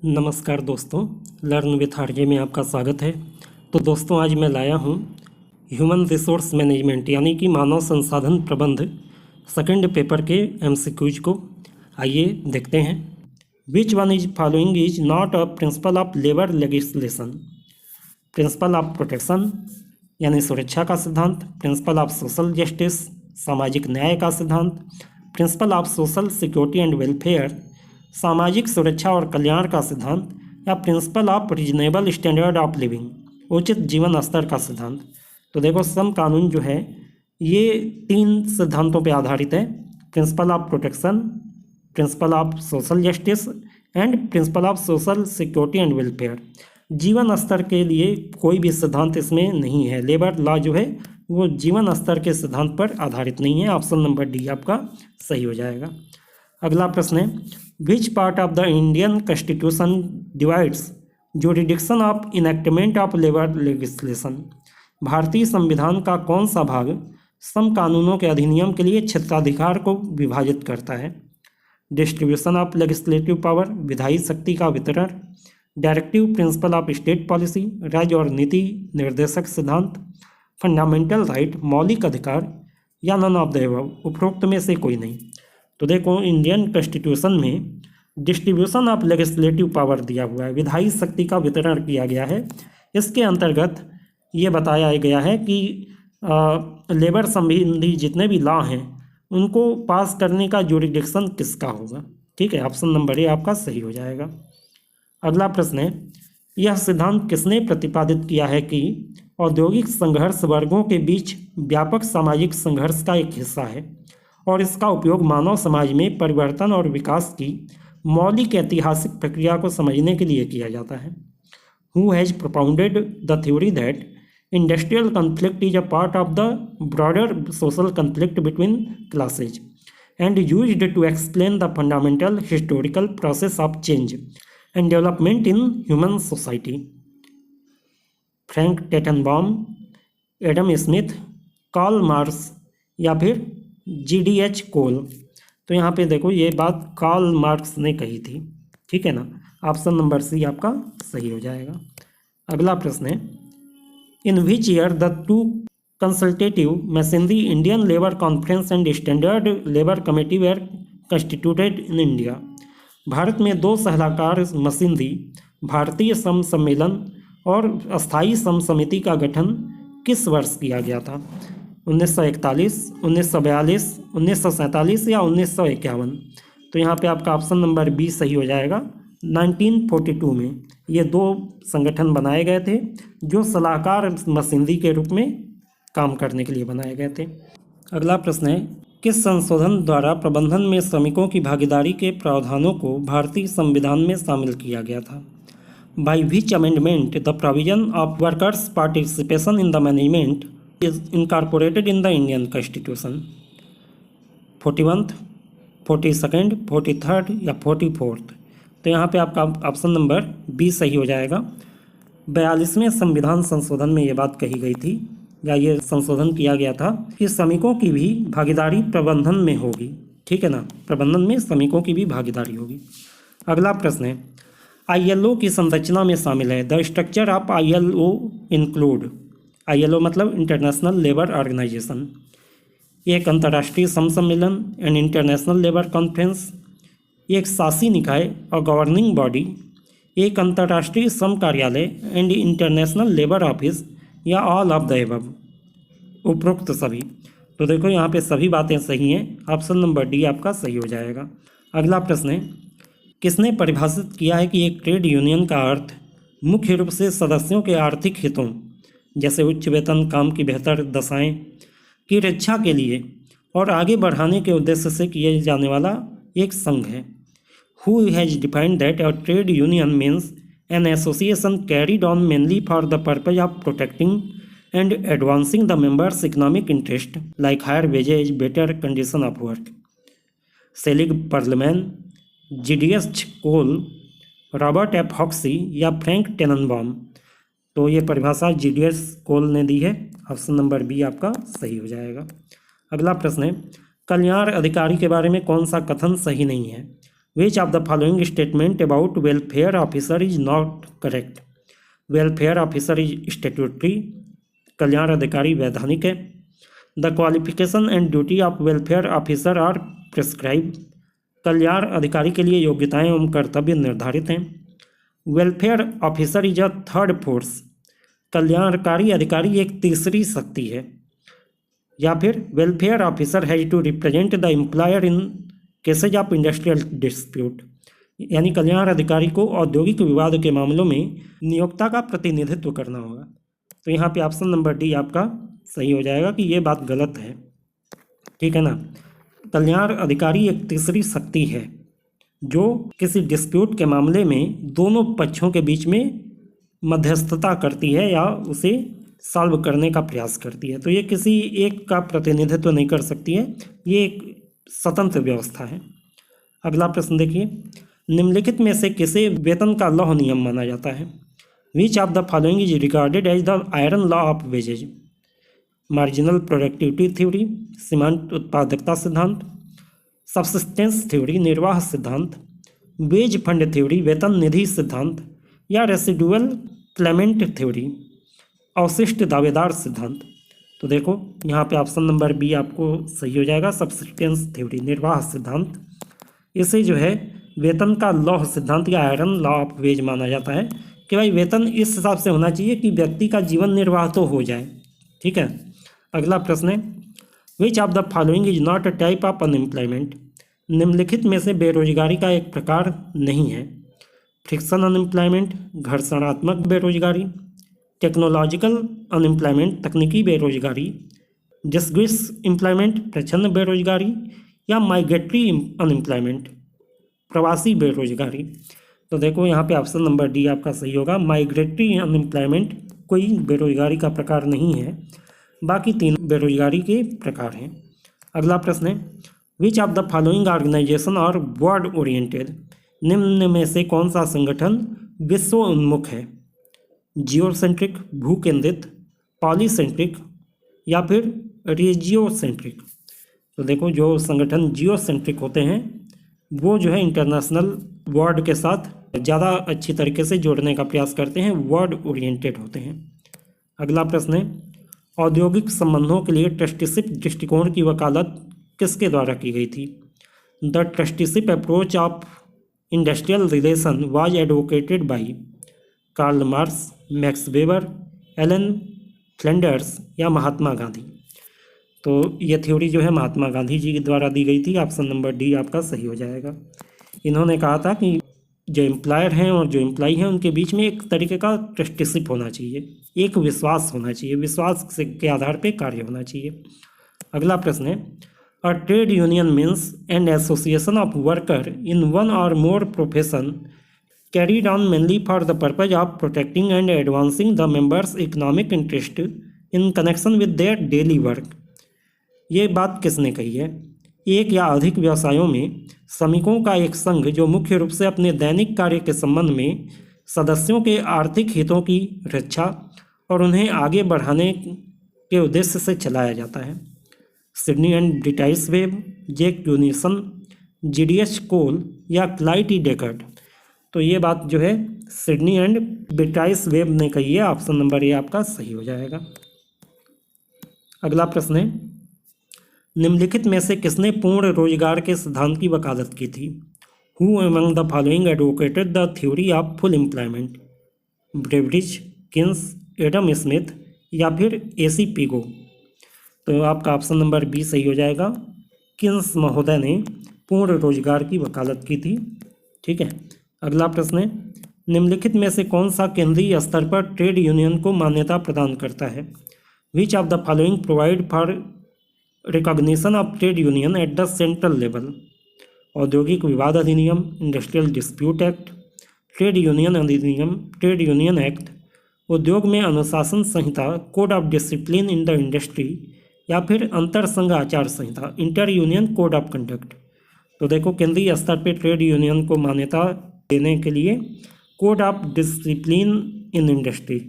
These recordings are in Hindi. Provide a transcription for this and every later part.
नमस्कार दोस्तों, लर्न विथ आरजे में आपका स्वागत है। तो दोस्तों, आज मैं लाया हूँ ह्यूमन रिसोर्स मैनेजमेंट यानी कि मानव संसाधन प्रबंध सेकंड पेपर के एमसीक्यूज को। आइए देखते हैं। Which one is following is not a principle of labour legislation? Principle of protection यानी सुरक्षा का सिद्धांत, प्रिंसिपल ऑफ सोशल जस्टिस सामाजिक न्याय का सिद्धांत, principle of social security and welfare सामाजिक सुरक्षा और कल्याण का सिद्धांत, या principle of reasonable standard of living उचित जीवन स्तर का सिद्धांत। तो देखो, सम कानून जो है ये 3 सिद्धांतों पर आधारित है: principle of protection, principle of social justice and principle of social security and welfare. जीवन स्तर के लिए कोई भी सिद्धांत इसमें नहीं है। लेबर लॉ जो है वो जीवन स्तर के सिद्धांत पर आधारित नहीं है। ऑप्शन नंबर डी आपका सही हो जाएगा। अगला प्रश्न है, which part of the Indian constitution divides jurisdiction of enactment of labour legislation? भारतीय संविधान का कौन सा भाग सम कानूनों के अधिनियम के लिए क्षेत्राधिकार को विभाजित करता है? डिस्ट्रीब्यूशन ऑफ लेजिस्लेटिव पावर विधायी शक्ति का वितरण, directive principle of state policy राज्य और नीति निर्देशक सिद्धांत, फंडामेंटल राइट मौलिक अधिकार, या नन ऑफ द अबव उपरोक्त में से कोई नहीं। तो देखो, इंडियन कॉन्स्टिट्यूशन में डिस्ट्रीब्यूशन ऑफ लेजिस्लेटिव पावर दिया हुआ है, विधायी शक्ति का वितरण किया गया है। इसके अंतर्गत ये बताया गया है कि लेबर संबंधी जितने भी लॉ हैं उनको पास करने का जुरिडिक्शन किसका होगा। ठीक है, ऑप्शन नंबर ए आपका सही हो जाएगा। अगला प्रश्न है, यह सिद्धांत किसने प्रतिपादित किया है कि औद्योगिक संघर्ष वर्गों के बीच व्यापक सामाजिक संघर्ष का एक हिस्सा है और इसका उपयोग मानव समाज में परिवर्तन और विकास की मौलिक ऐतिहासिक प्रक्रिया को समझने के लिए किया जाता है? Who has propounded the theory that industrial conflict is a part of the broader social conflict between classes and used to explain the fundamental historical process of change and development in human society? Frank Tannenbaum, Adam Smith, Karl Marx, या फिर GDH कोल? तो यहाँ पे देखो, ये बात कार्ल मार्क्स ने कही थी। ठीक है ना, ऑप्शन नंबर सी आपका सही हो जाएगा। अगला प्रश्न है, in which year the 2 consultative machinery Indian labour conference and standard labour committee were constituted in India? Bharat में 2 सलाहकार मशीनरी भारतीय श्रम सम्मेलन और अस्थायी श्रम समिति का गठन किस वर्ष किया गया था? 1941, 1942, 1947 या 1951? तो यहाँ पे आपका ऑप्शन नंबर बी सही हो जाएगा। 1942 में ये 2 संगठन बनाए गए थे जो सलाहकार मशीनरी के रूप में काम करने के लिए बनाए गए थे। अगला प्रश्न है, किस संशोधन द्वारा प्रबंधन में श्रमिकों की भागीदारी के प्रावधानों को भारतीय संविधान में शामिल किया गया था? By which amendment the provision of workers participation in the management is incorporated in the Indian Constitution? 41th, 42nd, 43rd या 44th? तो यहाँ पे आपका ऑप्शन नंबर बी सही हो जाएगा। 42वें संविधान संशोधन में ये बात कही गई थी, या ये संशोधन किया गया था कि श्रमिकों की भी भागीदारी प्रबंधन में होगी। ठीक है ना, प्रबंधन में श्रमिकों की भी भागीदारी होगी। अगला प्रश्न है, ILO की संरचना में शामिल है। The structure of ILO include, ILO मतलब इंटरनेशनल लेबर ऑर्गेनाइजेशन, एक अंतर्राष्ट्रीय श्रम सम्मेलन एंड इंटरनेशनल लेबर कॉन्फ्रेंस, एक शासी निकाय और गवर्निंग बॉडी, एक अंतर्राष्ट्रीय श्रम कार्यालय एंड इंटरनेशनल लेबर ऑफिस, या ऑल ऑफ द अबव उपरोक्त सभी? तो देखो, यहाँ पे सभी बातें सही हैं। ऑप्शन नंबर डी आपका सही हो जाएगा। अगला प्रश्न है, किसने परिभाषित किया है कि एक ट्रेड यूनियन का अर्थ मुख्य रूप से सदस्यों के आर्थिक हितों जैसे उच्च वेतन, काम की बेहतर दशाएं की रक्षा के लिए और आगे बढ़ाने के उद्देश्य से किए जाने वाला एक संघ है? Who has defined that a trade union means an association carried on mainly for the purpose of protecting and advancing the members economic interest like higher wages, better condition of work? Selig Perlman, GDH Cole, Robert F Hoxie, या फ्रैंक टेननबॉम? तो ये परिभाषा GDH कोल ने दी है। ऑप्शन नंबर बी आपका सही हो जाएगा। अगला प्रश्न है, कल्याण अधिकारी के बारे में कौन सा कथन सही नहीं है? Which of the following statement about welfare officer is not correct. Welfare officer is statutory, कल्याण अधिकारी वैधानिक है। The qualification and duty of welfare officer are prescribe, कल्याण अधिकारी के लिए योग्यताएं एवं कर्तव्य निर्धारित हैं। Welfare officer is a third force, कल्याणकारी अधिकारी एक तीसरी शक्ति है। या फिर welfare officer has to represent the employer in cases of industrial dispute, यानी कल्याण अधिकारी को औद्योगिक विवाद के मामलों में नियोक्ता का प्रतिनिधित्व करना होगा। तो यहाँ पे ऑप्शन नंबर डी आपका सही हो जाएगा कि ये बात गलत है, ठीक है ना। कल्याण अधिकारी एक तीसरी शक्ति है जो किसी डिस्प्यूट के मामले में दोनों पक्षों के बीच में मध्यस्थता करती है या उसे सॉल्व करने का प्रयास करती है। तो ये किसी एक का प्रतिनिधित्व नहीं कर सकती है, ये एक स्वतंत्र व्यवस्था है। अगला प्रश्न देखिए, निम्नलिखित में से किसे वेतन का लौह नियम माना जाता है। Which of the following is regarded as the iron law of wages. Marginal productivity theory, सीमांत उत्पादकता सिद्धांत, सबसिस्टेंस थ्योरी, निर्वाह सिद्धांत, वेज फंड थ्योरी, वेतन निधि सिद्धांत, या रेसिडुअल क्लेमेंट थ्योरी, अवशिष्ट दावेदार सिद्धांत। तो देखो यहाँ पे ऑप्शन नंबर बी आपको सही हो जाएगा, सबसिस्टेंस थ्योरी, निर्वाह सिद्धांत। इसे जो है वेतन का लौह सिद्धांत या आयरन लॉ ऑफ वेज माना जाता है कि भाई वेतन इस हिसाब से होना चाहिए कि व्यक्ति का जीवन निर्वाह तो हो जाए, ठीक है। अगला प्रश्न है, which of the following is not a type of unemployment. निम्नलिखित में से बेरोजगारी का एक प्रकार नहीं है। फ्रिक्शन अनएम्प्लॉयमेंट, घर्षणात्मक बेरोजगारी, टेक्नोलॉजिकल अनएम्प्लॉयमेंट, तकनीकी बेरोजगारी, डिस्ग्रेस एम्प्लॉयमेंट, प्रच्छन्न बेरोजगारी, या माइग्रेटरी अनएम्प्लॉयमेंट, प्रवासी बेरोजगारी। तो देखो यहाँ पे ऑप्शन नंबर डी आपका सही होगा, माइग्रेटरी अनएम्प्लॉयमेंट कोई बेरोजगारी का प्रकार नहीं है, बाकी तीन बेरोजगारी के प्रकार हैं। अगला प्रश्न है, which of the following organization और वर्ल्ड ओरिएंटेड। निम्न में से कौन सा संगठन विश्व उन्मुख है। जियोसेंट्रिक, भू केंद्रित, पॉलीसेंट्रिक, या फिर रेजियोसेंट्रिक। तो देखो जो संगठन जियोसेंट्रिक होते हैं वो जो है इंटरनेशनल वर्ल्ड के साथ ज़्यादा अच्छी तरीके से जोड़ने का प्रयास करते हैं, वर्ल्ड ओरिएंटेड होते हैं। अगला प्रश्न है, औद्योगिक संबंधों के लिए ट्रस्टीशिप दृष्टिकोण की वकालत किसके द्वारा की गई थी। The trusteeship approach of industrial relation was advocated by Karl Marx, Max Weber, Allan Flanders, या महात्मा गांधी। तो ये थ्योरी जो है महात्मा गांधी जी के द्वारा दी गई थी। ऑप्शन नंबर डी आपका सही हो जाएगा। इन्होंने कहा था कि जो एम्प्लॉयर हैं और जो एम्प्लॉई हैं उनके बीच में एक तरीके का ट्रस्टीशिप होना चाहिए, एक विश्वास होना चाहिए, विश्वास के आधार पे कार्य होना चाहिए। अगला प्रश्न है, अ trade union means an association of worker in one और मोर profession carried on mainly for the purpose of protecting and advancing the members' economic interest in connection with their daily work। ये बात किसने कही है। एक या अधिक व्यवसायों में श्रमिकों का एक संघ जो मुख्य रूप से अपने दैनिक कार्य के संबंध में सदस्यों के आर्थिक हितों की रक्षा और उन्हें आगे बढ़ाने के उद्देश्य से चलाया जाता है। Sidney and Beatrice Webb, Jake Unison, GDH Cole, या क्लाइड टी डेकर्ड। तो ये बात जो है सिडनी एंड ब्रिटाइस वेब ने कही है। ऑप्शन नंबर ए आपका सही हो जाएगा। अगला प्रश्न है, निम्नलिखित में से किसने पूर्ण रोजगार के सिद्धांत की वकालत की थी। Who among the following advocated the theory of full employment. Breweries, Keynes, Adam Smith, या फिर एसी पिगो। तो आपका ऑप्शन नंबर बी सही हो जाएगा। किन्स महोदय ने पूर्ण रोजगार की वकालत की थी, ठीक है। अगला प्रश्न है, निम्नलिखित में से कौन सा केंद्रीय स्तर पर ट्रेड यूनियन को मान्यता प्रदान करता है। Which of the following provide for recognition of trade union at the central level. औद्योगिक विवाद अधिनियम, industrial dispute act, trade union अधिनियम, ट्रेड यूनियन एक्ट, उद्योग में अनुशासन संहिता, code of discipline in the industry, या फिर अंतर संघ आचार संहिता, inter union code of conduct. तो देखो केंद्रीय स्तर पर ट्रेड यूनियन को मान्यता देने के लिए code of discipline in industry,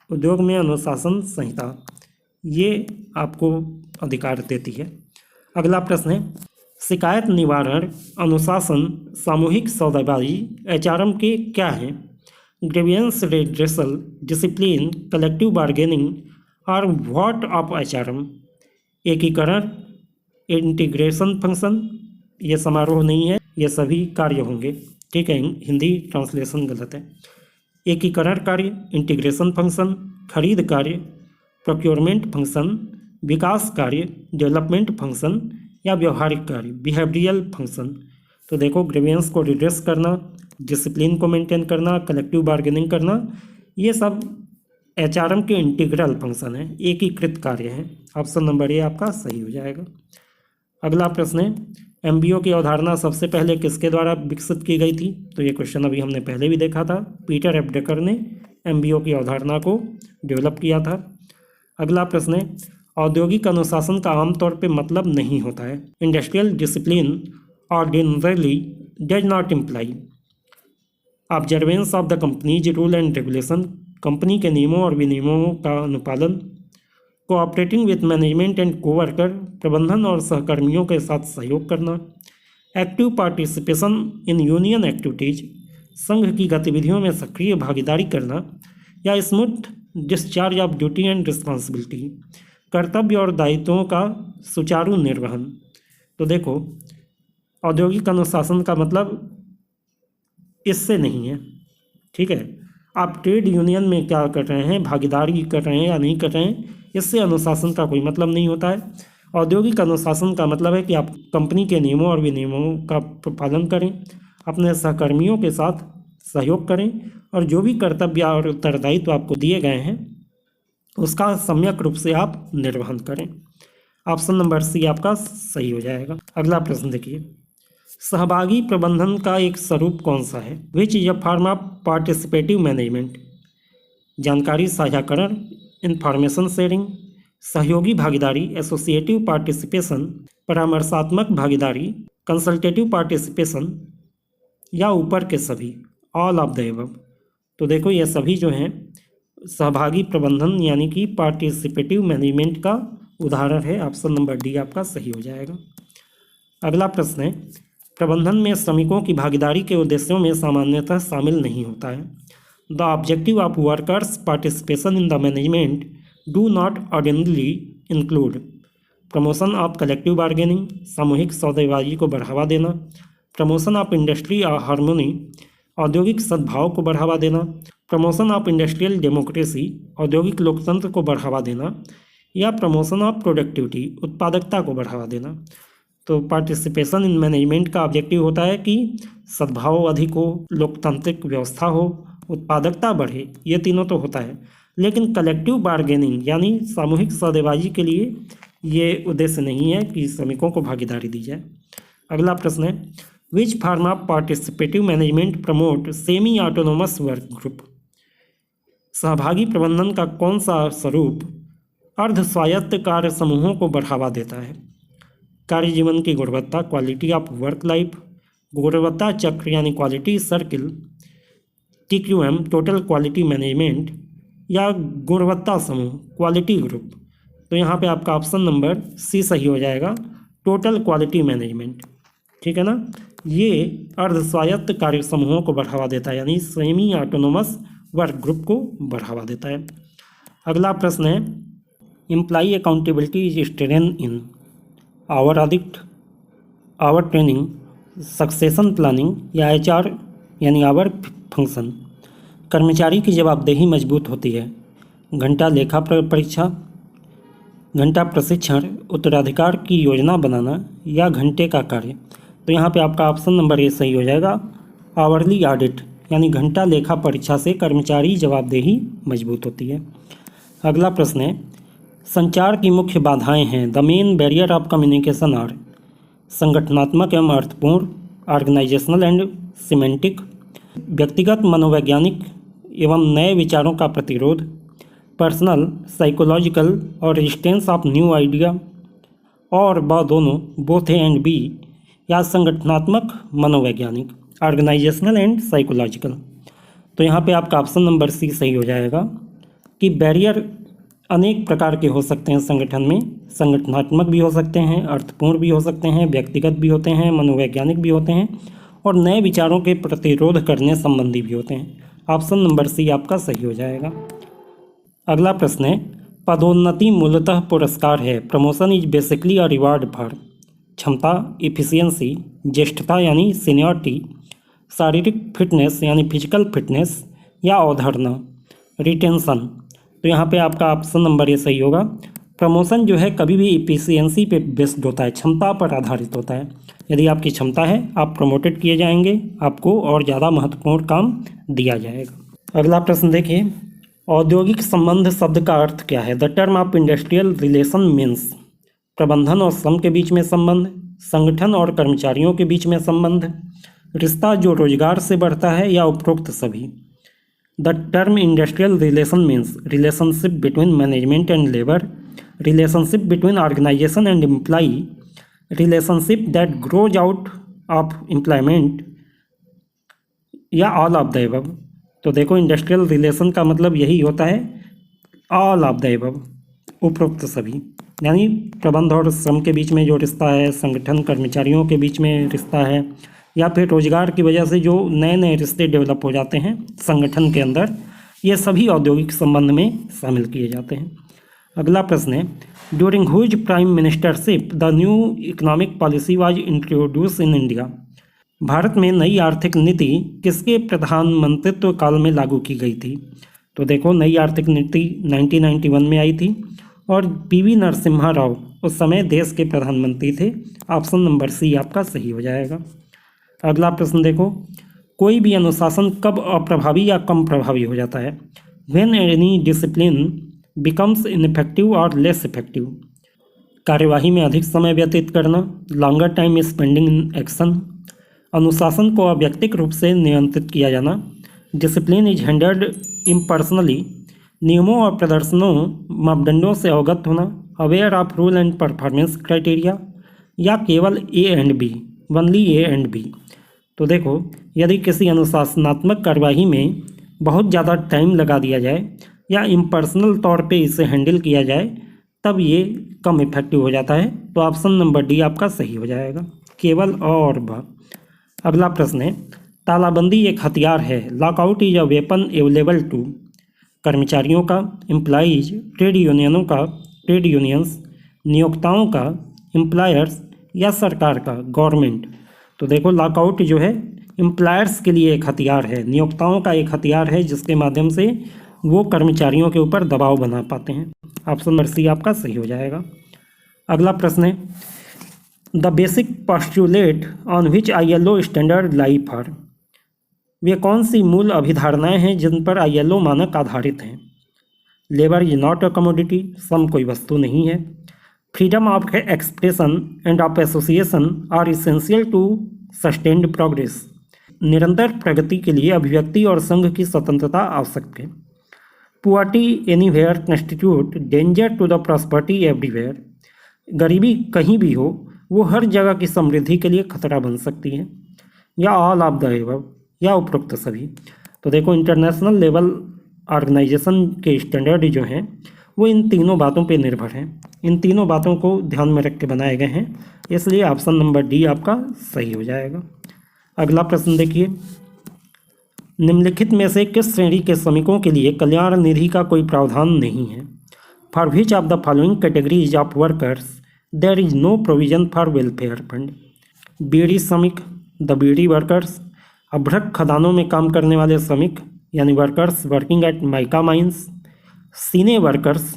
उद्योग में अनुशासन संहिता, ये आपको अधिकार देती है। अगला प्रश्न है, शिकायत निवारण, अनुशासन, सामूहिक सौदेबाजी एचआरएम के क्या हैं? Grievance redressal, discipline, collective bargaining और व्हाट ऑफ एचआरएम? एकीकरण, इंटीग्रेशन फंक्शन, ये समारोह नहीं है, ये सभी कार्य होंगे। ठीक है, हिंदी ट्रांसलेशन गलत है। एकीकरण कार्य, इंटीग्रेशन फंक्शन, खरीद कार्य, प्रोक्योरमेंट फंक्शन, विकास कार्य, डेवलपमेंट फंक्शन या व्यवहारिक कार्य, बिहेवियरल फंक्शन। तो देखो, ग्रीवियंस को रिड्रेस करना, डिसिप्लिन को मेंटेन करना, कलेक्टिव बार्गेनिंग करना, ये सब एचआरएम के इंटीग्रल फंक्शन है, एकीकृत कार्य है। ऑप्शन नंबर ए आपका सही हो जाएगा। अगला प्रश्न है, एमबीओ की अवधारणा सबसे पहले किसके द्वारा विकसित की गई थी? तो ये क्वेश्चन अभी हमने पहले भी देखा था, पीटर एफ ड्रकर ने एमबीओ की अवधारणा को डेवलप किया था। अगला प्रश्न है, औद्योगिक अनुशासन का आमतौर पे मतलब नहीं होता है। Industrial discipline ordinarily does not imply observance of the companies rule and regulation, company के नियमों और विनियमों का अनुपालन, cooperating with management and co-worker, प्रबंधन और सहकर्मियों के साथ सहयोग करना, active participation in union activities, संघ की गतिविधियों में सक्रिय भागीदारी करना, या smooth discharge of duty and responsibility, कर्तव्य और दायित्वों का सुचारू निर्वहन। तो देखो, औद्योगिक अनुशासन का मतलब इससे नहीं है। ठीक है, आप ट्रेड यूनियन में क्या कर रहे हैं, भागीदारी कर रहे हैं या नहीं कर रहे हैं, इससे अनुशासन का कोई मतलब नहीं होता है। औद्योगिक अनुशासन का मतलब है कि आप कंपनी के नियमों और विनियमों का पालन करें, अपने सहकर्मियों के साथ सहयोग करें और जो भी कर्तव्य और उत्तरदायित्व आपको दिए गए हैं उसका सम्यक रूप से आप निर्वहन करें। ऑप्शन नंबर सी आपका सही हो जाएगा। अगला प्रश्न देखिए, सहभागी प्रबंधन का एक स्वरूप कौन सा है? Which is a form of participative management? जानकारी साझाकरण, इंफॉर्मेशन शेयरिंग, सहयोगी भागीदारी, एसोसिएटिव पार्टिसिपेशन, परामर्शात्मक भागीदारी, कंसल्टेटिव पार्टिसिपेशन या ऊपर के सभी, ऑल ऑफ द एबव। तो देखो, ये सभी जो हैं सहभागी प्रबंधन यानी कि पार्टिसिपेटिव मैनेजमेंट का उदाहरण है। ऑप्शन नंबर डी आपका सही हो जाएगा। अगला प्रश्न है, प्रबंधन में श्रमिकों की भागीदारी के उद्देश्यों में सामान्यतः शामिल नहीं होता है। The objective of workers participation in the management do not ordinarily include promotion of collective bargaining, सामूहिक सौदेबाजी को बढ़ावा देना, प्रमोशन ऑफ इंडस्ट्री हार्मोनी, औद्योगिक सद्भाव को बढ़ावा देना, प्रमोशन ऑफ इंडस्ट्रियल डेमोक्रेसी, औद्योगिक लोकतंत्र को बढ़ावा देना, या प्रमोशन ऑफ प्रोडक्टिविटी, उत्पादकता को बढ़ावा देना। तो पार्टिसिपेशन इन मैनेजमेंट का ऑब्जेक्टिव होता है कि सद्भाव अधिक हो, लोकतांत्रिक व्यवस्था हो, उत्पादकता बढ़े, ये तीनों तो होता है। लेकिन कलेक्टिव बार्गेनिंग यानी सामूहिक सौदेबाजी के लिए ये उद्देश्य नहीं है कि श्रमिकों को भागीदारी दी जाए। अगला प्रश्न है, which form of participative management promote semi autonomous work group? सहभागी प्रबंधन का कौन सा स्वरूप अर्ध स्वायत्त कार्य समूहों को बढ़ावा देता है? कार्य जीवन की गुणवत्ता, क्वालिटी ऑफ वर्क लाइफ, गुणवत्ता चक्र यानी quality circle, TQM total quality management, या गुणवत्ता समूह क्वालिटी ग्रुप। तो यहाँ पे आपका ऑप्शन नंबर सी सही हो जाएगा, टोटल क्वालिटी मैनेजमेंट। ठीक है ना, ये अर्ध स्वायत्त कार्य समूहों को बढ़ावा देता है यानी सेमी ऑटोनोमस वर्क ग्रुप को बढ़ावा देता है। अगला प्रश्न है, employee accountability is strain in our audit, our training, succession planning या HR यानी आवर फंक्शन। कर्मचारी की जवाबदेही मजबूत होती है। घंटा लेखा परीक्षा, घंटा प्रशिक्षण, उत्तराधिकार की योजना बनाना या घंटे का कार्य। तो यहाँ पे आपका ऑप्शन नंबर ए सही हो जाएगा, आवरली ऑडिट यानी घंटा लेखा परीक्षा से कर्मचारी जवाबदेही मजबूत होती है। अगला प्रश्न है, संचार की मुख्य बाधाएं हैं। The main barrier of communication are संगठनात्मक एवं अर्थपूर्ण, ऑर्गेनाइजेशनल एंड सिमेंटिक, व्यक्तिगत मनोवैज्ञानिक एवं नए विचारों का प्रतिरोध, पर्सनल साइकोलॉजिकल और रेजिस्टेंस ऑफ न्यू आइडिया, और ब दोनों बोथ ए एंड बी, या संगठनात्मक मनोवैज्ञानिक ऑर्गेनाइजेशनल एंड साइकोलॉजिकल। तो यहाँ पे आपका ऑप्शन नंबर सी सही हो जाएगा कि बैरियर अनेक प्रकार के हो सकते हैं संगठन में। संगठनात्मक भी हो सकते हैं, अर्थपूर्ण भी हो सकते हैं, व्यक्तिगत भी होते हैं, मनोवैज्ञानिक भी होते हैं और नए विचारों के प्रतिरोध करने संबंधी भी होते हैं। ऑप्शन नंबर सी आपका सही हो जाएगा। अगला प्रश्न है, पदोन्नति मूलतः पुरस्कार है। Promotion is basically a reward for क्षमता, इफिशियंसी, ज्येष्ठता यानी सीनियरिटी, शारीरिक फिटनेस यानी फिजिकल फिटनेस या अवधारणा, रिटेंशन। तो यहाँ पे आपका ऑप्शन नंबर ये सही होगा। प्रमोशन जो है कभी भी इफिशियंसी पे बेस्ड होता है, क्षमता पर आधारित होता है। यदि आपकी क्षमता है आप प्रमोटेड किए जाएंगे, आपको और ज़्यादा महत्वपूर्ण काम दिया जाएगा। अगला प्रश्न देखिए, औद्योगिक संबंध शब्द का अर्थ क्या है। The term of industrial relation means प्रबंधन और श्रम के बीच में संबंध, संगठन और कर्मचारियों के बीच में संबंध, रिश्ता जो रोजगार से बढ़ता है या उपरोक्त सभी। The term industrial relation means relationship between management and labour, relationship between organization and employee, relationship that grows out of employment या ऑल ऑफ द एबव। तो देखो इंडस्ट्रियल रिलेशन का मतलब यही होता है, ऑल ऑफ द एबव, उपरोक्त सभी, यानी प्रबंध और श्रम के बीच में जो रिश्ता है, संगठन कर्मचारियों के बीच में रिश्ता है, या फिर रोजगार की वजह से जो नए नए रिश्ते डेवलप हो जाते हैं संगठन के अंदर, ये सभी औद्योगिक संबंध में शामिल किए जाते हैं। अगला प्रश्न है, during whose prime ministership the new economic policy was introduce in India. Bharat में नई आर्थिक नीति किसके प्रधानमंत्रित्व काल में लागू की गई थी। तो देखो नई आर्थिक नीति 1991 में आई थी और पीवी नरसिम्हा राव उस समय देश के प्रधानमंत्री थे। ऑप्शन नंबर सी आपका सही हो जाएगा। अगला प्रश्न देखो, कोई भी अनुशासन कब अप्रभावी या कम प्रभावी हो जाता है। When any discipline becomes ineffective और लेस इफेक्टिव। कार्यवाही में अधिक समय व्यतीत करना, longer time spending in action, अनुशासन को अव्यक्तिक रूप से नियंत्रित किया जाना, डिसिप्लिन इज हैंडल्ड इम्पर्सनली, नियमों और प्रदर्शनों मापदंडों से अवगत होना, aware of rule and performance criteria, या केवल A and B, only A and B. तो देखो यदि किसी अनुशासनात्मक कार्यवाही में बहुत ज़्यादा टाइम लगा दिया जाए या इम्पर्सनल तौर पे इसे हैंडल किया जाए तब ये कम इफेक्टिव हो जाता है। तो ऑप्शन नंबर डी आपका सही हो जाएगा, केवल और ब। अगला प्रश्न है, तालाबंदी एक हथियार है। Lockout is a weapon available to. कर्मचारियों का, एम्प्लॉइज, ट्रेड यूनियनों का, ट्रेड यूनियंस, नियोक्ताओं का, एम्प्लॉयर्स, या सरकार का, गवर्नमेंट। तो देखो लॉकआउट जो है एम्प्लॉयर्स के लिए एक हथियार है, नियोक्ताओं का एक हथियार है जिसके माध्यम से वो कर्मचारियों के ऊपर दबाव बना पाते हैं। ऑप्शन नंबर सी आपका सही हो जाएगा। अगला प्रश्न है, the basic postulate on which ILO standard lie for. वे कौन सी मूल अभिधारणाएं हैं जिन पर ILO मानक आधारित हैं। Labour is not a commodity, श्रम कोई वस्तु नहीं है। Freedom of expression and of association are essential to sustained progress. निरंतर प्रगति के लिए अभिव्यक्ति और संघ की स्वतंत्रता आवश्यक है। Poverty anywhere constitute danger to the prosperity everywhere. गरीबी कहीं भी हो वो हर जगह की समृद्धि के लिए खतरा बन सकती है। या ऑल ऑफ द एबव, या उपरोक्त सभी। तो देखो इंटरनेशनल लेवल ऑर्गेनाइजेशन के स्टैंडर्ड जो हैं वो इन तीनों बातों पे निर्भर हैं। इन तीनों बातों को ध्यान में रख के बनाए गए हैं, इसलिए ऑप्शन नंबर डी आपका सही हो जाएगा। अगला प्रश्न देखिए, निम्नलिखित में से किस श्रेणी के श्रमिकों के लिए कल्याण निधि का कोई प्रावधान नहीं है। For which of the following categories of workers there is no provision for welfare fund. बीड़ी श्रमिक, द बीड़ी वर्कर्स, अभ्रक खदानों में काम करने वाले श्रमिक यानी workers working at mica mines, सीने वर्कर्स,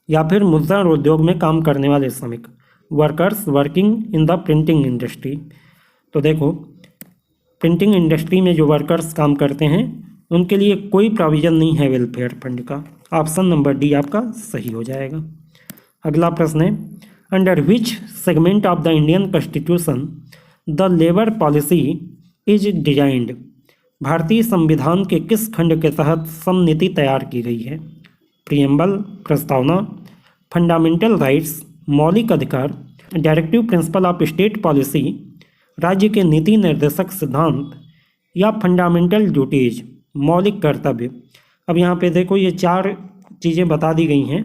या फिर मुद्रण उद्योग में काम करने वाले श्रमिक, workers working in the printing industry. तो देखो प्रिंटिंग इंडस्ट्री में जो वर्कर्स काम करते हैं उनके लिए कोई प्रोविज़न नहीं है वेलफेयर फंड का। ऑप्शन नंबर डी आपका सही हो जाएगा। अगला प्रश्न है, under which segment of the Indian constitution the labour policy is designed. भारतीय संविधान के किस खंड के तहत श्रम नीति तैयार की गई है। प्रियम्बल, प्रस्तावना, फंडामेंटल राइट्स, मौलिक अधिकार, directive principle of state policy, राज्य के नीति निर्देशक सिद्धांत, या फंडामेंटल ड्यूटीज, मौलिक कर्तव्य। अब यहाँ पे देखो ये चार चीज़ें बता दी गई हैं।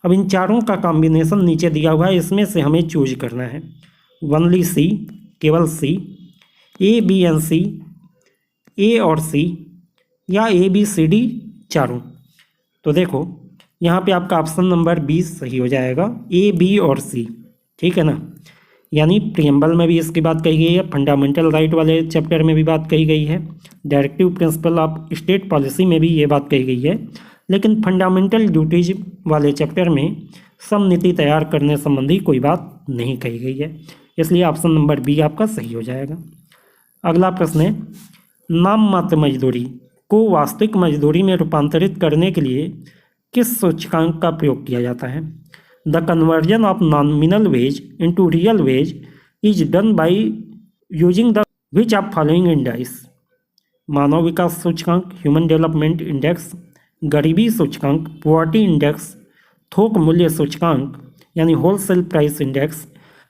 अब इन चारों का कॉम्बिनेशन नीचे दिया हुआ है, इसमें से हमें चूज करना है। ओनली सी, केवल सी, ए बी एंड सी, ए और सी, या ए बी सी डी चारों। तो देखो यहाँ पे आपका ऑप्शन नंबर 20 सही हो जाएगा, ए बी और सी, ठीक है ना। यानी प्रियम्बल में भी इसकी बात कही गई है, फंडामेंटल राइट वाले चैप्टर में भी बात कही गई है, directive principle of state policy में भी ये बात कही गई है, लेकिन फंडामेंटल ड्यूटीज वाले चैप्टर में सम नीति तैयार करने संबंधी कोई बात नहीं कही गई है, इसलिए ऑप्शन नंबर बी आपका सही हो जाएगा। अगला प्रश्न है, नाम मात्र मजदूरी को वास्तविक मजदूरी में रूपांतरित करने के लिए किस सूचकांक का प्रयोग किया जाता है? The conversion of nominal wage into real wage is done by using the which of following index? मानव विकास सूचकांक, ह्यूमन डेवलपमेंट इंडेक्स, गरीबी सूचकांक, पॉवर्टी इंडेक्स, थोक मूल्य सूचकांक यानी होलसेल प्राइस इंडेक्स,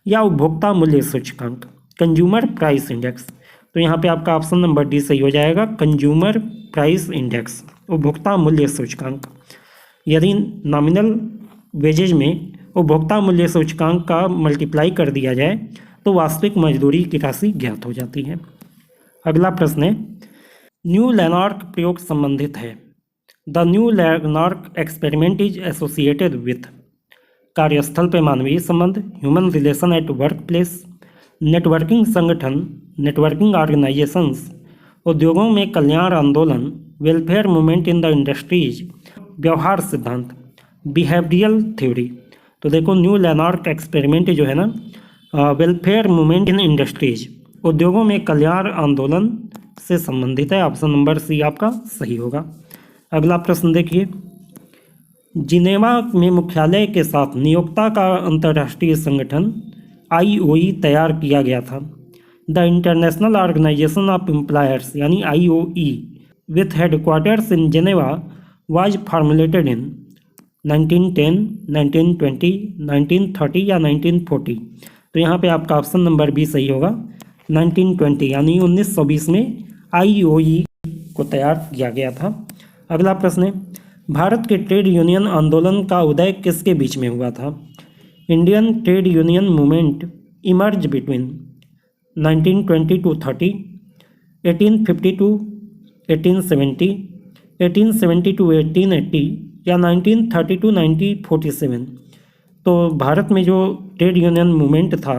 या उपभोक्ता मूल्य सूचकांक, कंज्यूमर प्राइस इंडेक्स। तो यहाँ पे आपका ऑप्शन नंबर डी सही हो जाएगा, कंज्यूमर प्राइस इंडेक्स, उपभोक्ता मूल्य सूचकांक। यदि नॉमिनल वेजेज में उपभोक्ता मूल्य सूचकांक का मल्टीप्लाई कर दिया जाए तो वास्तविक मजदूरी की राशि ज्ञात हो जाती है। अगला प्रश्न है, न्यू लैंडमार्क प्रयोग संबंधित है। The new landmark experiment is associated with कार्यस्थल पे मानवीय संबंध, human relation at work place, networking संगठन, नेटवर्किंग ऑर्गेनाइजेशंस, उद्योगों में कल्याण आंदोलन, welfare movement in the industries, व्यवहार सिद्धांत, बिहेवियरल थ्योरी। तो देखो न्यू लैंडमार्क एक्सपेरिमेंट जो है ना, वेलफेयर मूवमेंट इन इंडस्ट्रीज, उद्योगों में कल्याण आंदोलन से संबंधित है। ऑप्शन नंबर सी आपका सही होगा। अगला प्रश्न देखिए, जिनेवा में मुख्यालय के साथ नियोक्ता का अंतर्राष्ट्रीय संगठन IOE तैयार किया गया था। The international organization of employers यानी IOE with headquarters in Geneva was formulated in 1910, 1920, 1930 या 1940। तो यहाँ पे आपका ऑप्शन नंबर बी सही होगा, 1920 यानी 1920 में IOE को तैयार किया गया था। अगला प्रश्न है, भारत के ट्रेड यूनियन आंदोलन का उदय किसके बीच में हुआ था? Indian trade union movement emerge between 1920 to 30, 1850 to 1870, 1870 to 1880 या 1930 to 1947। तो भारत में जो ट्रेड यूनियन मूवमेंट था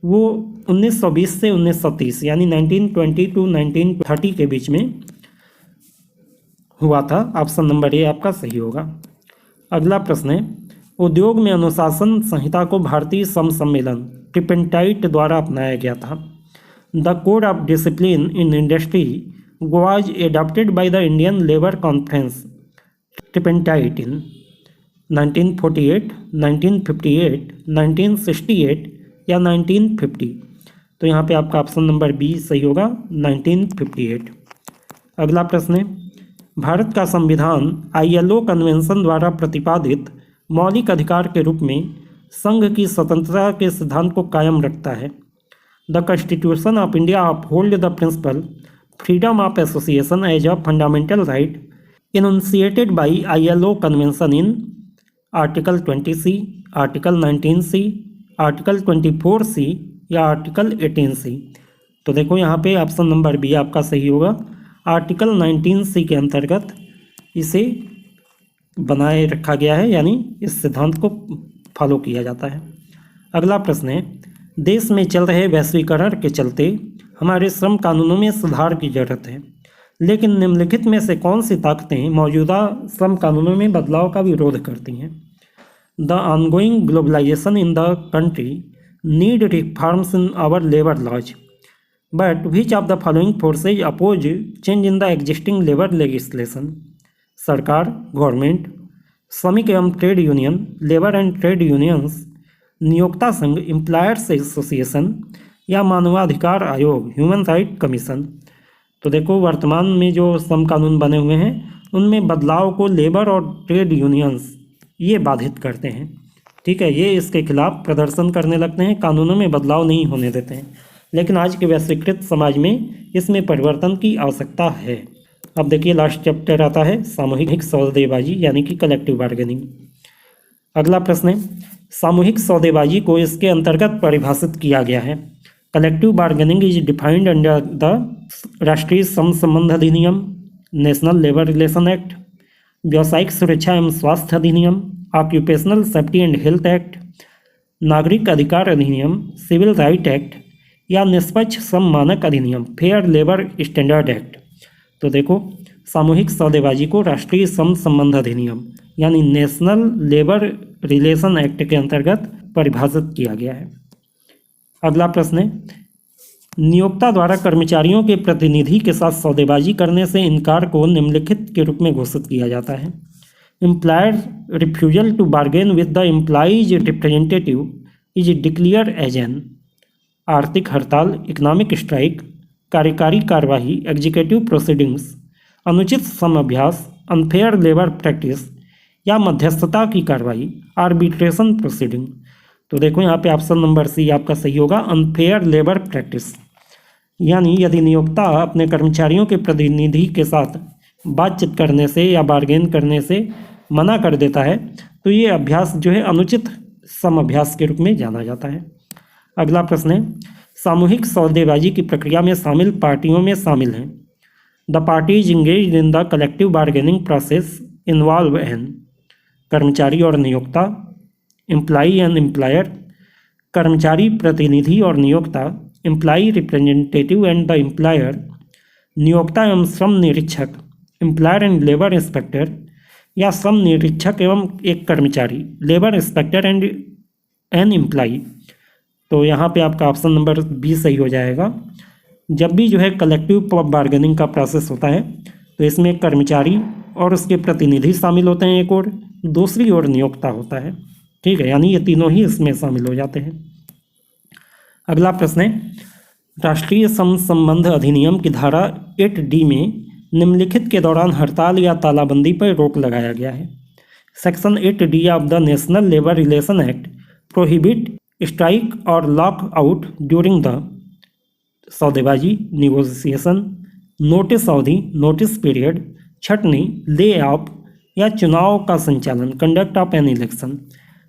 वो 1920 से 1930 यानी 1920 to 1930 के बीच में हुआ था। ऑप्शन नंबर ए आपका सही होगा। अगला प्रश्न है, उद्योग में अनुशासन संहिता को भारतीय श्रम सम्मेलन ट्रिपेंटाइट द्वारा अपनाया गया था। The code of discipline in industry was adopted by the Indian labour conference tripartite in 1948, 1958, 1968 या 1950। तो यहाँ पे आपका ऑप्शन नंबर बी सही होगा, 1958। अगला प्रश्न है, भारत का संविधान ILO कन्वेंशन द्वारा प्रतिपादित मौलिक अधिकार के रूप में संघ की स्वतंत्रता के सिद्धांत को कायम रखता है। The constitution of India uphold the principle freedom of association as a fundamental right enunciated by ILO convention in article 20C, article 19C, article 24C या आर्टिकल 18C। तो देखो यहाँ पे ऑप्शन नंबर बी आपका सही होगा, आर्टिकल 19C के अंतर्गत इसे बनाए रखा गया है, यानी इस सिद्धांत को फॉलो किया जाता है। अगला प्रश्न है, देश में चल रहे वैश्वीकरण के चलते हमारे श्रम कानूनों में सुधार की जरूरत है, लेकिन निम्नलिखित में से कौन सी ताकतें मौजूदा श्रम कानूनों में बदलाव का विरोध करती हैं? The ongoing globalization in the country need reforms in our labour laws, but which of the following forces oppose change in the existing labour legislation? सरकार, गवर्नमेंट, श्रमिक एवं trade union, labour and trade unions, नियोक्ता संघ, एम्प्लॉयर्स एसोसिएशन या मानवाधिकार आयोग, ह्यूमन राइट कमीशन। तो देखो वर्तमान में जो श्रम कानून बने हुए हैं उनमें बदलाव को लेबर और ट्रेड यूनियंस ये बाधित करते हैं, ठीक है, ये इसके खिलाफ प्रदर्शन करने लगते हैं, कानूनों में बदलाव नहीं होने देते हैं। लेकिन आज के वैश्वीकृत समाज में इसमें परिवर्तन की आवश्यकता है। अब देखिए लास्ट चैप्टर आता है सामूहिक सौदेबाजी यानी कि कलेक्टिव बार्गेनिंग। अगला प्रश्न है, सामूहिक सौदेबाजी को इसके अंतर्गत परिभाषित किया गया है। Collective bargaining is defined under the राष्ट्रीय श्रम संबंध अधिनियम, नेशनल लेबर रिलेशन एक्ट, व्यावसायिक सुरक्षा एवं स्वास्थ्य अधिनियम, occupational safety and health act, नागरिक अधिकार अधिनियम, सिविल राइट एक्ट या निष्पक्ष श्रम मानक अधिनियम, फेयर लेबर स्टैंडर्ड एक्ट। तो देखो सामूहिक सौदेबाजी को राष्ट्रीय श्रम संबंध अधिनियम यानी नेशनल लेबर रिलेशन एक्ट के अंतर्गत परिभाषित किया गया है। अगला प्रश्न है, नियोक्ता द्वारा कर्मचारियों के प्रतिनिधि के साथ सौदेबाजी करने से इनकार को निम्नलिखित के रूप में घोषित किया जाता है। Employer refusal to bargain with the employees representative is declare as an आर्थिक हड़ताल, इकोनॉमिक स्ट्राइक, कार्यकारी कार्यवाही, एग्जीक्यूटिव प्रोसीडिंग्स, अनुचित श्रम अभ्यास, अनफेयर लेबर प्रैक्टिस या मध्यस्थता की कार्रवाई, आर्बिट्रेशन प्रोसीडिंग। तो देखो यहाँ पे ऑप्शन नंबर सी आपका सही होगा, अनफेयर लेबर प्रैक्टिस। यानी यदि नियोक्ता अपने कर्मचारियों के प्रतिनिधि के साथ बातचीत करने से या बार्गेन करने से मना कर देता है तो ये अभ्यास जो है अनुचित श्रम अभ्यास के रूप में जाना जाता है। अगला प्रश्न है, सामूहिक सौदेबाजी की प्रक्रिया में शामिल पार्टियों में शामिल हैं। The parties engage in the collective bargaining process involve N कर्मचारी और नियोक्ता, एम्प्लॉई एंड एम्प्लॉयर, कर्मचारी प्रतिनिधि और नियोक्ता, employee representative and the employer, नियोक्ता एवं श्रम निरीक्षक, एम्प्लॉयर एंड लेबर इंस्पेक्टर या श्रम निरीक्षक एवं एक कर्मचारी, labour inspector and an employee. तो यहाँ पे आपका ऑप्शन नंबर बी सही हो जाएगा। जब भी जो है कलेक्टिव बार्गेनिंग का प्रोसेस होता है तो इसमें कर्मचारी और उसके प्रतिनिधि शामिल होते हैं एक और, दूसरी ओर नियोक्ता होता है। ठीक है, यानी ये तीनों ही इसमें शामिल हो जाते हैं। अगला प्रश्न है, राष्ट्रीय श्रम संबंध अधिनियम की धारा 8D में निम्नलिखित के दौरान हड़ताल या तालाबंदी पर रोक लगाया गया है। Section 8D of the national labour relation act prohibit strike और लॉक आउट ड्यूरिंग द सौदेबाजी, निगोशिएशन, नोटिस अवधि, नोटिस पीरियड, छटनी, ले ऑफ या चुनाव का संचालन, कंडक्ट ऑफ एन इलेक्शन।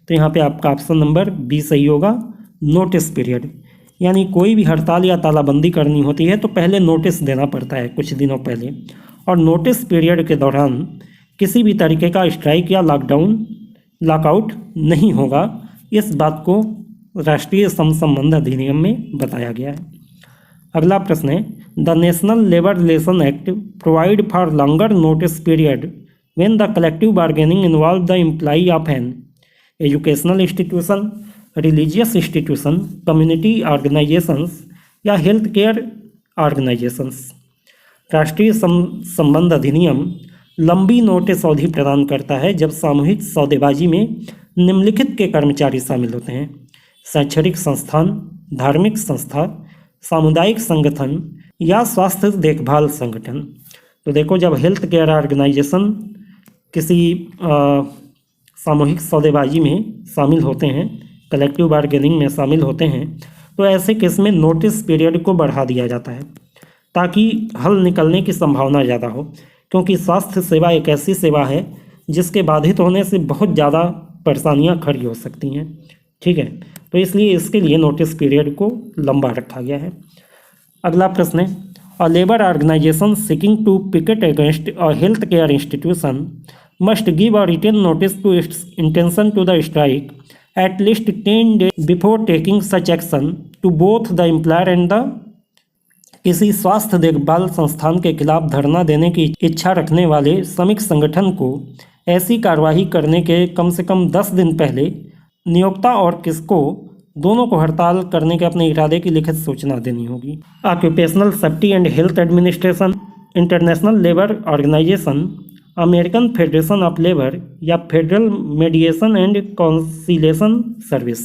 तो यहाँ पे आपका ऑप्शन नंबर बी सही होगा, नोटिस पीरियड। यानी कोई भी हड़ताल या तालाबंदी करनी होती है तो पहले नोटिस देना पड़ता है कुछ दिनों पहले, और नोटिस पीरियड के दौरान किसी भी तरीके का स्ट्राइक या लॉकडाउन लॉकआउट नहीं होगा। इस बात को राष्ट्रीय श्रम संबंध अधिनियम में बताया गया है। अगला प्रश्न है, the national labour relation act provide for longer notice period when the collective bargaining involve the employee of an educational institution, religious institution, community organisations या हेल्थ केयर ऑर्गेनाइजेशंस। राष्ट्रीय संबंध अधिनियम लंबी नोटिस अवधि प्रदान करता है जब सामूहिक सौदेबाजी में निम्नलिखित के कर्मचारी शामिल होते हैं: शैक्षणिक संस्थान, धार्मिक संस्था, सामुदायिक संगठन या स्वास्थ्य देखभाल संगठन। तो देखो जब हेल्थ केयर ऑर्गेनाइजेशन किसी सामूहिक सौदेबाजी में शामिल होते हैं, कलेक्टिव बार्गेनिंग में शामिल होते हैं, तो ऐसे केस में नोटिस पीरियड को बढ़ा दिया जाता है ताकि हल निकलने की संभावना ज़्यादा हो, क्योंकि स्वास्थ्य सेवा एक ऐसी सेवा है जिसके बाधित होने से बहुत ज़्यादा परेशानियां खड़ी हो सकती हैं। ठीक है, तो इसलिए इसके लिए नोटिस पीरियड को लंबा रखा गया है। अगला प्रश्न है, a labour organization seeking to picket against a health care institution must give a written notice to its intention to the strike at least 10 days before taking such action to both the employer and the। किसी स्वास्थ्य देखभाल संस्थान के खिलाफ धरना देने की इच्छा रखने वाले श्रमिक संगठन को ऐसी कार्रवाई करने के कम से कम 10 दिन पहले नियोक्ता और किसको दोनों को हड़ताल करने के अपने इरादे की लिखित सूचना देनी होगी। Occupational safety and health administration, international labour organization, American federation of labour या federal mediation and conciliation service,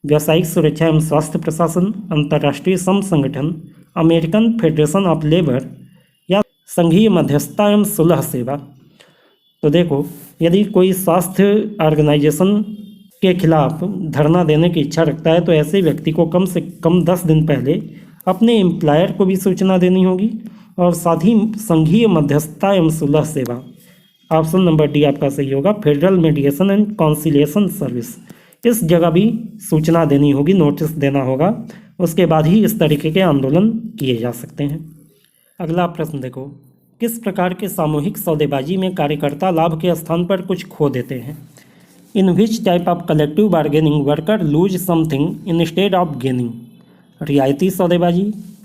व्यावसायिक सुरक्षा एवं स्वास्थ्य प्रशासन, अंतर्राष्ट्रीय श्रम संगठन, अमेरिकन फेडरेशन ऑफ लेबर या संघीय मध्यस्थता एवं सुलह सेवा। तो देखो यदि कोई स्वास्थ्य ऑर्गेनाइजेशन के खिलाफ धरना देने की इच्छा रखता है तो ऐसे व्यक्ति को कम से कम 10 दिन पहले अपने एम्प्लॉयर को भी सूचना देनी होगी और साथ ही संघीय मध्यस्थता एवं सुलह सेवा। ऑप्शन नंबर डी आपका सही होगा, federal mediation and conciliation service. इस जगह भी सूचना देनी होगी, नोटिस देना होगा, उसके बाद ही इस तरीके के आंदोलन किए जा सकते हैं। अगला प्रश्न देखो, किस प्रकार के सामूहिक सौदेबाजी में कार्यकर्ता लाभ के स्थान पर कुछ खो देते हैं? In which type of collective bargaining worker lose something instead of gaining? रियायती सौदेबाजी,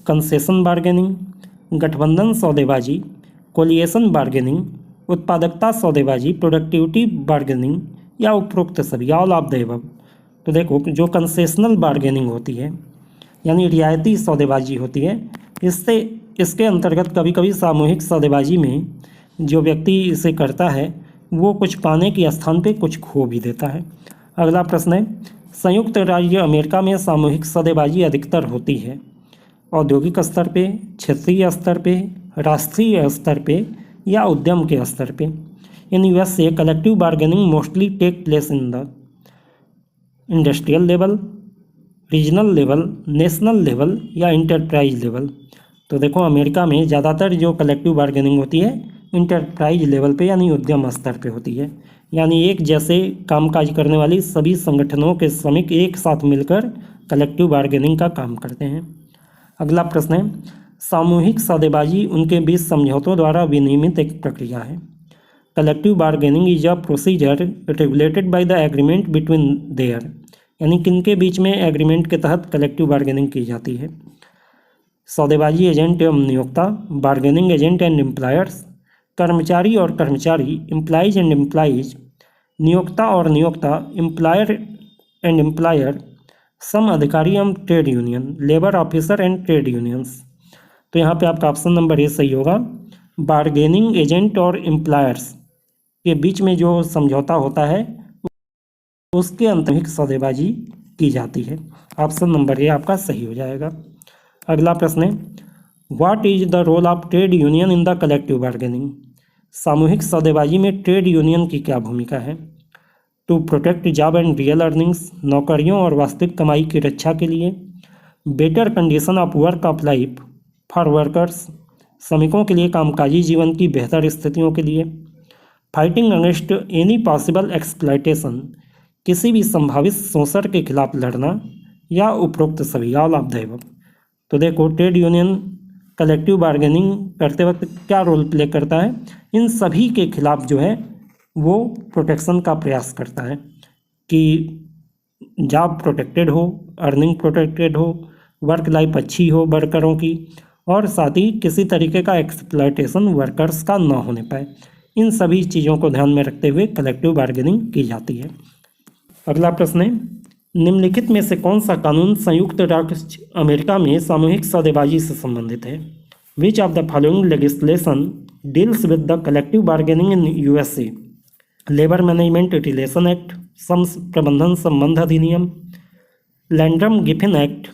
कंसेशन बार्गेनिंग, गठबंधन सौदेबाजी, कोलिएशन बार्गेनिंग, उत्पादकता सौदेबाजी, प्रोडक्टिविटी बार्गेनिंग, या उपरोक्त सभी, ऑल ऑफ द एबव। तो देखो, जो कंसेशनल बार्गेनिंग होती है यानी रियायती सौदेबाजी होती है, इसके अंतर्गत कभी कभी सामूहिक सौदेबाजी में जो व्यक्ति इसे करता है वो कुछ पाने के स्थान पे कुछ खो भी देता है। अगला प्रश्न है, संयुक्त राज्य अमेरिका में सामूहिक सौदेबाजी अधिकतर होती है औद्योगिक स्तर पे, क्षेत्रीय स्तर पे, राष्ट्रीय स्तर पे, या उद्यम के स्तर पे। In USA collective bargaining mostly take place in the industrial level, regional level, national level, या इंटरप्राइज लेवल। तो देखो, अमेरिका में ज़्यादातर जो कलेक्टिव बार्गेनिंग होती है इंटरप्राइज लेवल पे यानी उद्यम स्तर पे होती है, यानी एक जैसे कामकाज करने वाली सभी संगठनों के श्रमिक एक साथ मिलकर कलेक्टिव बार्गेनिंग का काम करते हैं। अगला प्रश्न है, सामूहिक सौदेबाजी उनके बीच समझौतों द्वारा विनियमित एक प्रक्रिया है। Collective bargaining is a procedure regulated by the agreement between their, यानी किनके बीच में एग्रीमेंट के तहत कलेक्टिव बार्गेनिंग की जाती है? सौदेबाजी एजेंट एवं नियोक्ता, बार्गेनिंग एजेंट एंड एम्प्लॉयर्स, कर्मचारी और कर्मचारी, एम्प्लॉइज एंड एम्प्लॉइज, नियोक्ता और नियोक्ता, एम्प्लॉयर एंड एम्प्लॉयर, सम अधिकारी एवं trade union, labour officer and trade unions. तो यहाँ पे आपका ऑप्शन नंबर ए सही होगा, बार्गेनिंग एजेंट और एम्प्लॉयर्स के बीच में जो समझौता होता है उसके अंतर्गत सौदेबाजी की जाती है। ऑप्शन नंबर ए आपका सही हो जाएगा। अगला प्रश्न है, what is the role of trade union in the collective bargaining? सामूहिक सौदेबाजी में ट्रेड यूनियन की क्या भूमिका है? To protect job and real earnings, नौकरियों और वास्तविक कमाई की रक्षा के लिए, better condition of work of life for workers, श्रमिकों के लिए कामकाजी जीवन की बेहतर स्थितियों के लिए, fighting against any possible exploitation, किसी भी संभावित शोषण के खिलाफ लड़ना, या उपरोक्त सभी, ऑल ऑफ द एबव। तो देखो, ट्रेड यूनियन कलेक्टिव बार्गेनिंग करते वक्त क्या रोल प्ले करता है? इन सभी के खिलाफ जो है वो प्रोटेक्शन का प्रयास करता है कि जॉब प्रोटेक्टेड हो, अर्निंग प्रोटेक्टेड हो, वर्क लाइफ अच्छी हो वर्करों की, और साथ ही किसी तरीके का एक्सप्लॉयटेशन वर्कर्स का ना होने पाए। इन सभी चीज़ों को ध्यान में रखते हुए कलेक्टिव बार्गेनिंग की जाती है। अगला प्रश्न है, निम्नलिखित में से कौन सा कानून संयुक्त राज्य अमेरिका में सामूहिक सौदेबाजी से संबंधित है? Which of the following legislation deals with the collective bargaining in USA? Labour management relation act, श्रम प्रबंधन संबंध अधिनियम, लैंड्रम गिफिन एक्ट,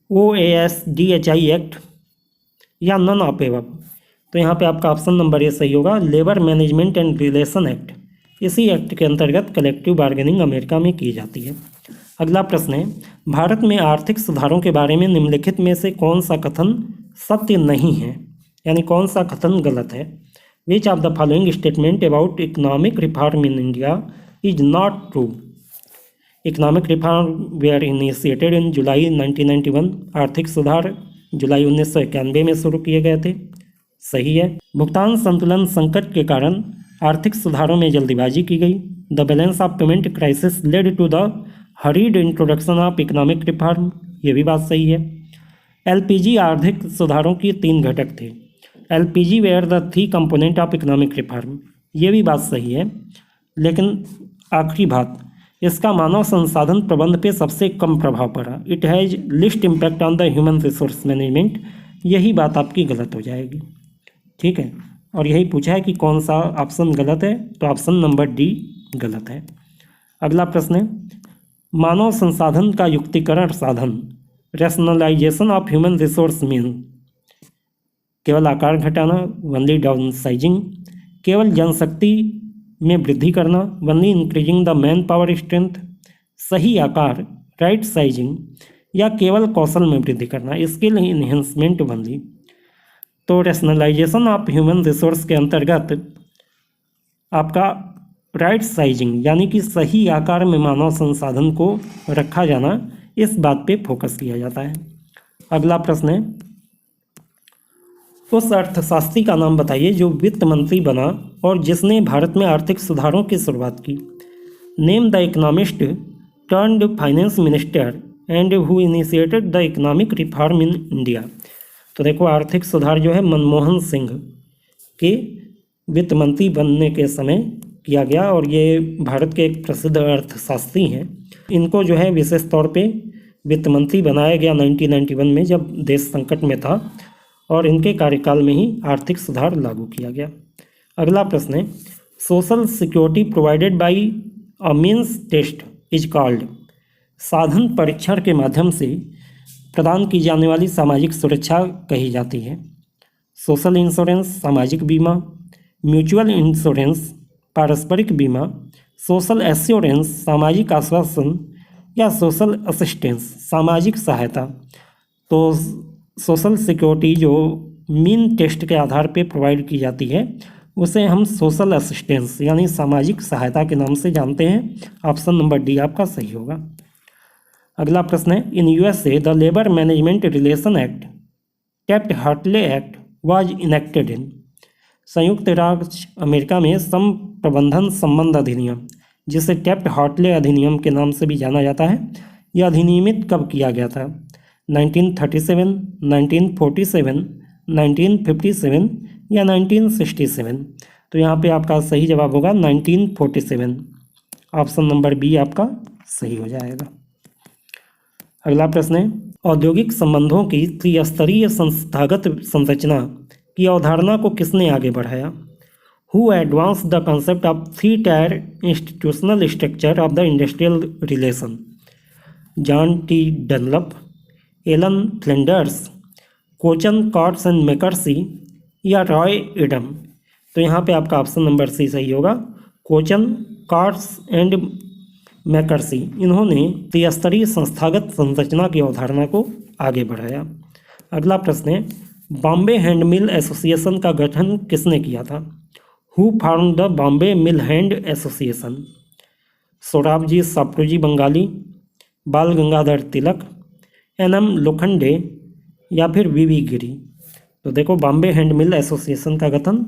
OASDHI एक्ट, या नन ऑफ एबव। तो यहाँ पे आपका ऑप्शन नंबर ए सही होगा, labour management and relation act. इसी एक्ट के अंतर्गत कलेक्टिव बार्गेनिंग अमेरिका में की जाती है। अगला प्रश्न है, भारत में आर्थिक सुधारों के बारे में निम्नलिखित में से कौन सा कथन सत्य नहीं है, यानी कौन सा कथन गलत है? Which of the following statement about economic reform in India is not true? Economic reform were initiated in July 1991। आर्थिक सुधार जुलाई 1991 में शुरू किए गए थे, सही है। भुगतान संतुलन संकट के कारण आर्थिक सुधारों में जल्दीबाजी की गई। The balance of payment crisis led to the hurried introduction of economic reform, ये भी बात सही है। LPG आर्थिक सुधारों के 3 घटक थे। LPG were the 3 component of economic reform, ये भी बात सही है। लेकिन आखिरी बात, इसका मानव संसाधन प्रबंध पे सबसे कम प्रभाव पड़ा। It has list impact on the human resource management, यही बात आपकी गलत हो जाएगी, ठीक है। और यही पूछा है कि कौन सा ऑप्शन गलत है, तो ऑप्शन नंबर डी गलत है। अगला प्रश्न है, मानव संसाधन का युक्तिकरण साधन, rationalization of human resource mean केवल आकार घटाना, ओनली डाउन साइजिंग, केवल जनशक्ति में वृद्धि करना, only increasing the man power strength, सही आकार राइट साइजिंग, या केवल कौशल में वृद्धि करना, स्किल इन्हेंसमेंट ओनली। तो रैशनलाइजेशन ऑफ ह्यूमन रिसोर्स के अंतर्गत आपका राइट साइजिंग यानी कि सही आकार में मानव संसाधन को रखा जाना, इस बात पे फोकस किया जाता है। अगला प्रश्न है, उस अर्थशास्त्री का नाम बताइए जो वित्त मंत्री बना और जिसने भारत में आर्थिक सुधारों की शुरुआत की। Name the economist turned finance minister and who initiated the economic reform in India. तो देखो, आर्थिक सुधार जो है मनमोहन सिंह के वित्त मंत्री बनने के समय किया गया और ये भारत के एक प्रसिद्ध अर्थशास्त्री हैं। इनको जो है विशेष तौर पे वित्त मंत्री बनाया गया 1991 में, जब देश संकट में था, और इनके कार्यकाल में ही आर्थिक सुधार लागू किया गया। अगला प्रश्न है, social security provided by a means test is called. साधन परीक्षण के माध्यम से प्रदान की जाने वाली सामाजिक सुरक्षा कही जाती है। सोशल इंश्योरेंस सामाजिक बीमा, म्यूचुअल इंश्योरेंस पारस्परिक बीमा, सोशल एश्योरेंस सामाजिक आश्वासन या सोशल असिस्टेंस सामाजिक सहायता। तो सोशल सिक्योरिटी जो मीन टेस्ट के आधार पे प्रोवाइड की जाती है उसे हम सोशल असिस्टेंस यानी सामाजिक सहायता के नाम से जानते हैं। ऑप्शन नंबर डी आपका सही होगा। अगला प्रश्न है, in USA the labour management relation act Taft Hartley act was enacted in. संयुक्त राज्य अमेरिका में श्रम प्रबंधन संबंध अधिनियम, जिसे टेप्ट हार्टले अधिनियम के नाम से भी जाना जाता है, यह अधिनियमित कब किया गया था? 1937, 1947, 1957 या 1967। तो यहाँ पे आपका सही जवाब होगा 1947। ऑप्शन नंबर बी आपका सही हो जाएगा। अगला प्रश्न है, औद्योगिक संबंधों की त्रिस्तरीय संस्थागत संरचना की अवधारणा को किसने आगे बढ़ाया? Who advance the concept of 3 tier institutional structure of the industrial relation? John T Dunlop, Allan Flanders, Kochan Katz and McKersie या रॉय एडम। तो यहाँ पे आपका ऑप्शन नंबर सी सही होगा, कोचन कॉट्स एंड मैकर्सी। इन्होंने त्रिस्तरीय संस्थागत संरचना की अवधारणा को आगे बढ़ाया। अगला प्रश्न है, बॉम्बे हैंड मिल एसोसिएशन का गठन किसने किया था? Who formed the Bombay mill hand association? Sorabji Shapurji Bengalee, Bal Gangadhar तिलक, एन.एम. लोखंडे या फिर वी.वी. गिरी। तो देखो, बॉम्बे हैंड मिल एसोसिएशन का गठन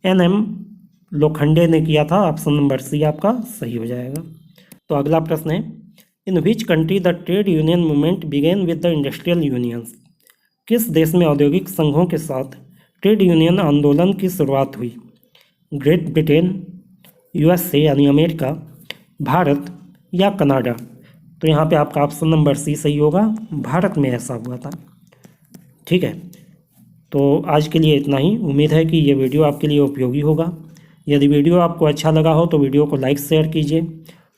एन.एम. लोखंडे ने किया था। ऑप्शन नंबर सी आपका सही हो जाएगा। तो अगला प्रश्न है, in which country the trade union movement began with the industrial unions? किस देश में औद्योगिक संघों के साथ ट्रेड यूनियन आंदोलन की शुरुआत हुई? ग्रेट ब्रिटेन, यूएसए यानी अमेरिका, भारत या कनाडा? तो यहाँ पे आपका ऑप्शन नंबर सी सही होगा, भारत में ऐसा हुआ था। ठीक है, तो आज के लिए इतना ही। उम्मीद है कि ये वीडियो आपके लिए उपयोगी होगा। यदि वीडियो आपको अच्छा लगा हो तो वीडियो को लाइक शेयर कीजिए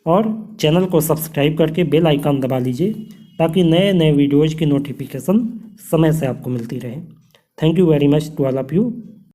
और चैनल को सब्सक्राइब करके बेल आइकन दबा लीजिए ताकि नए नए वीडियोज़ की नोटिफिकेशन समय से आपको मिलती रहे। Thank you very much to all of you.